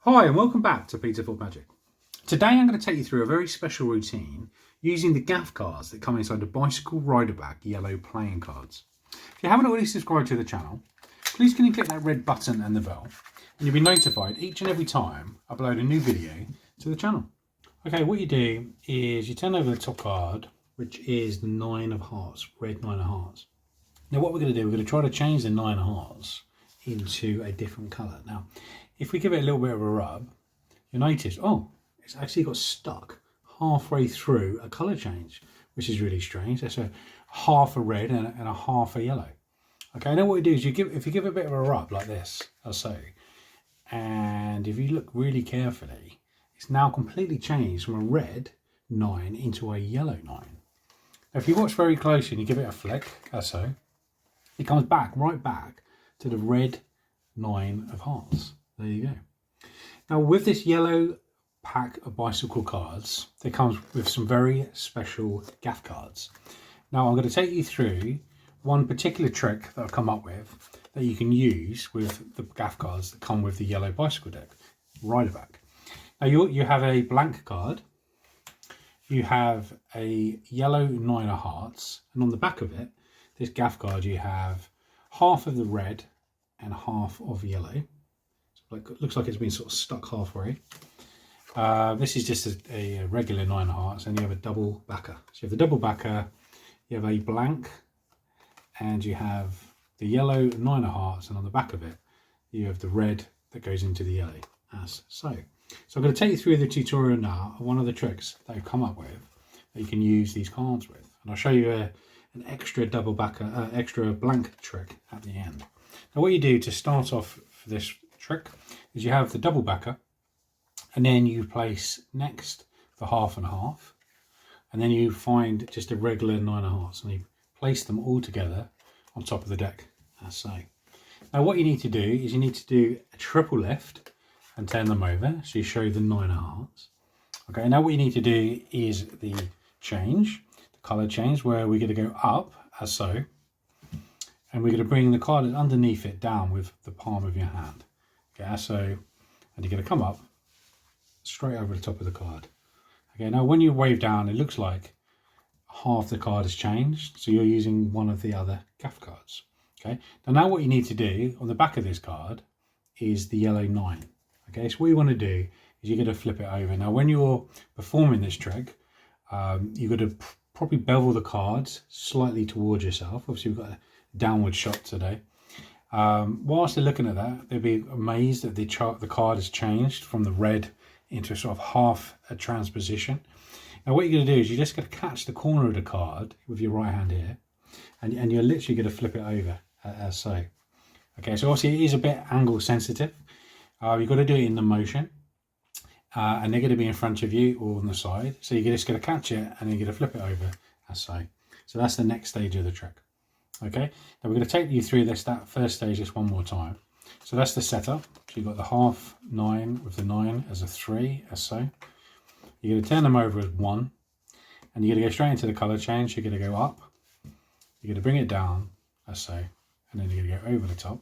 Hi and welcome back to peterfordmagic. Today I'm going to take you through a very special routine using the Gaff Cards that come inside the Bicycle Rider Back yellow playing cards. If you haven't already subscribed to the channel, please can you click that red button and the bell, and you'll be notified each and every time I upload a new video to the channel. Okay, what you do is you turn over the top card, which is the 9 of hearts, red 9 of hearts. Now what we're going to do, we're going to try to change the 9 of hearts into a different colour. Now, if we give it a little bit of a rub, you'll notice, oh, it's actually got stuck halfway through a colour change, which is really strange. That's a half a red and a half a yellow. Okay, now what you do is if you give it a bit of a rub like this, as so, and if you look really carefully, it's now completely changed from a red 9 into a yellow 9. Now, if you watch very closely and you give it a flick, as so, it comes back, right back to the red 9 of hearts. There you go. Now with this yellow pack of bicycle cards, it comes with some very special Gaff cards. Now I'm going to take you through one particular trick that I've come up with that you can use with the Gaff cards that come with the yellow bicycle deck, Rider Back. Now you have a blank card, you have a yellow 9 of hearts, and on the back of it, this Gaff card, you have half of the red and half of yellow. It looks like it's been sort of stuck halfway. This is just a regular 9 of hearts, and you have a double backer. So you have the double backer, you have a blank, and you have the yellow 9 of hearts, and on the back of it, you have the red that goes into the yellow, as so. So I'm going to take you through the tutorial now of one of the tricks that I've come up with that you can use these cards with. And I'll show you an extra double backer, extra blank trick at the end. Now what you do to start off for this trick is you have the double backer, and then you place next the half and half, and then you find just a regular 9 of hearts and you place them all together on top of the deck, as so. Now what you need to do is you need to do a triple lift and turn them over so you show the 9 of hearts. Okay, now what you need to do is the change, the colour change, where we're going to go up as so, and we're going to bring the card underneath it down with the palm of your hand. Okay, so, and you're going to come up straight over the top of the card. Okay, now when you wave down, it looks like half the card has changed, so you're using one of the other Gaff cards. Okay, now what you need to do on the back of this card is the yellow 9. Okay, so what you want to do is you're going to flip it over. Now when you're performing this trick, you've got to probably bevel the cards slightly towards yourself. Obviously we've got a downward shot today. Whilst they're looking at that, they'll be amazed that the card has changed from the red into a sort of half a transposition. Now what you're going to do is you're just going to catch the corner of the card with your right hand here, and you're literally going to flip it over as so. Okay, so obviously it is a bit angle sensitive. You've got to do it in the motion, and they're going to be in front of you or on the side. So you're just going to catch it and you're going to flip it over as so. So that's the next stage of the trick. Okay, now we're going to take you through that first stage just one more time. So that's the setup. So you've got the half 9 with the 9 as a 3, as so. You're going to turn them over as 1, and you're going to go straight into the colour change. You're going to go up, you're going to bring it down, as so, and then you're going to go over the top.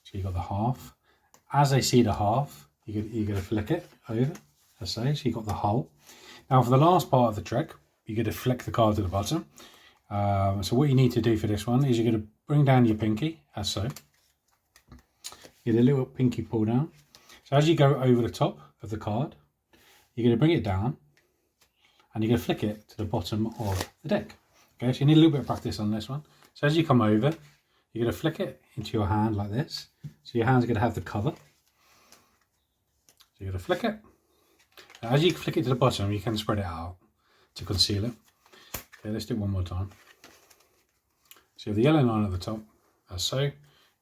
So you've got the half. As they see the half, you're going to flick it over, as so. So you've got the whole. Now for the last part of the trick, you're going to flick the card to the bottom. So what you need to do for this one is you're going to bring down your pinky, as so. Get a little pinky pull down. So as you go over the top of the card, you're going to bring it down and you're going to flick it to the bottom of the deck. Okay, so you need a little bit of practice on this one. So as you come over, you're going to flick it into your hand like this. So your hand's going to have the cover. So you're going to flick it. Now as you flick it to the bottom, you can spread it out to conceal it. Okay, let's do it one more time. So you have the yellow 9 at the top, as so.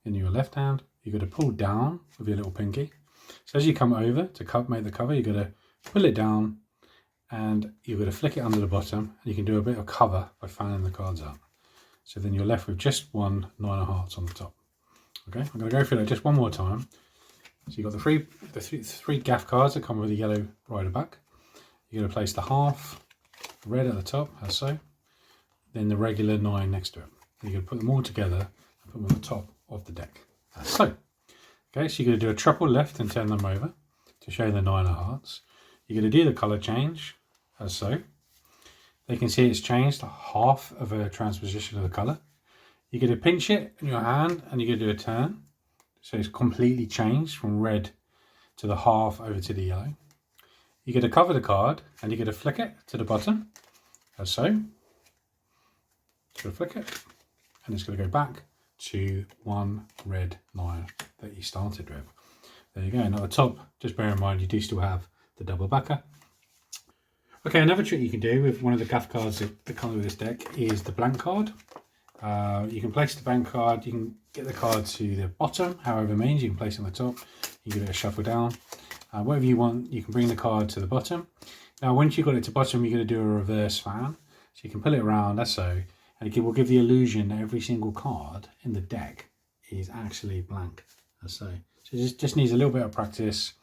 In your left hand, you're going to pull down with your little pinky. So as you come over to make the cover, you're going to pull it down and you're going to flick it under the bottom, and you can do a bit of cover by fanning the cards out. So then you're left with just one 9 of hearts on the top. Okay, I'm going to go through that just one more time. So you've got the three Gaff cards that come with a yellow rider back. You're going to place the half red at the top, as so. Then the regular 9 next to it. You're going to put them all together and put them on the top of the deck, as so. Okay, so you're going to do a triple lift and turn them over. to show the 9 of hearts. You're going to do the colour change, as so. They can see it's changed to half of a transposition of the colour. You're going to pinch it in your hand and you're going to do a turn. So it's completely changed from red to the half over to the yellow. You're going to cover the card and you're going to flick it to the bottom, as so. So flick it and it's going to go back to 1 red 9 that you started with. There you go. And at the top, just bear in mind you do still have the double backer. Okay, another trick you can do with one of the Gaff cards that come with this deck is the blank card. You can place the blank card, you can get the card to the bottom, however means, you can place it on the top, you give it a shuffle down. Whatever you want, you can bring the card to the bottom. Now once you've got it to bottom, you're going to do a reverse fan. So you can pull it around, that's so, and it will give the illusion that every single card in the deck is actually blank, as so. So it just needs a little bit of practice.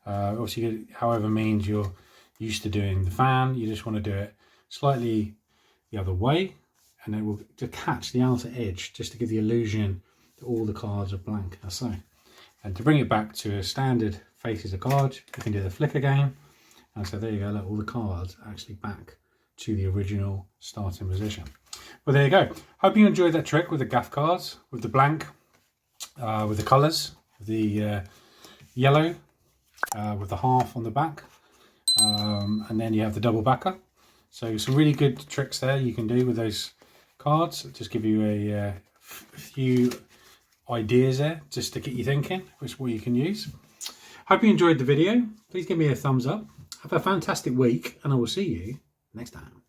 Obviously, however means you're used to doing the fan, you just want to do it slightly the other way, and it will to catch the outer edge, just to give the illusion that all the cards are blank, as so. And to bring it back to a standard faces of cards, you can do the flick again, and so there you go, look, all the cards are actually back to the original starting position. Well, there you go. Hope you enjoyed that trick with the Gaff cards, with the blank, with the colours, the yellow, with the half on the back, and then you have the double backer. So some really good tricks there you can do with those cards. Just give you a few ideas there, just to get you thinking, which is what you can use. Hope you enjoyed the video. Please give me a thumbs up. Have a fantastic week, and I will see you next time.